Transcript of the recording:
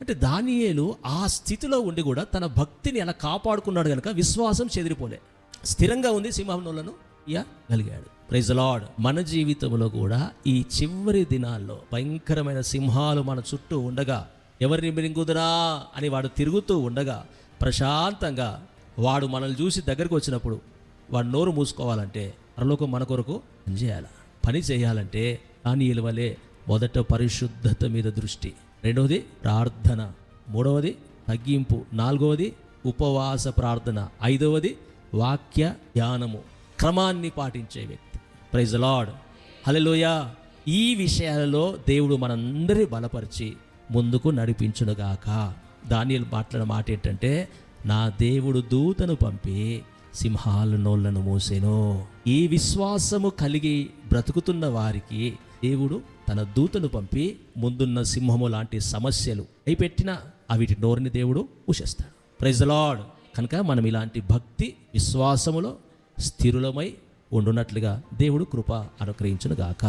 అంటే దానియేలు ఆ స్థితిలో ఉండి కూడా తన భక్తిని ఎలా కాపాడుకున్నాడు కనుక విశ్వాసం చెదిరిపోలే, స్థిరంగా ఉంది, సింహం నోళ్ళను గలిగాడు. Praise the Lord. మన జీవితంలో కూడా ఈ చివరి దినాల్లో భయంకరమైన సింహాలు మన చుట్టూ ఉండగా, ఎవరిని మింగుదురా అని వాడు తిరుగుతూ ఉండగా, ప్రశాంతంగా వాడు మనల్ని చూసి దగ్గరికి వచ్చినప్పుడు వాడు నోరు మూసుకోవాలంటే పరలోకం మన కొరకు పని చేయాలంటే దానియేలు వలె మొదట పరిశుద్ధత మీద దృష్టి, రెండవది ప్రార్థన, మూడవది తగ్గింపు, నాలుగవది ఉపవాస ప్రార్థన, ఐదవది వాక్య ధ్యానము, క్రమాన్ని పాటించే వ్యక్తి. Praise the Lord. హల్లెలూయా. ఈ విషయాలలో దేవుడు మనందరి బలపరిచి ముందుకు నడిపించునుగాక. దానియేలు మాట్లాడిన మాట ఏంటంటే, నా దేవుడు దూతను పంపి సింహాల నోళ్లను మూసెను. ఈ విశ్వాసము కలిగి బ్రతుకుతున్న వారికి దేవుడు తన దూతను పంపి ముందున్న సింహము లాంటి సమస్యలు అయిపెట్టినా అవిటి నోరుని దేవుడు మూసేస్తాడు. Praise the lord. కనుక మనం ఇలాంటి భక్తి విశ్వాసములో స్థిరులమై ఉండునట్లుగా దేవుడు కృప అనుగ్రహించును గాక.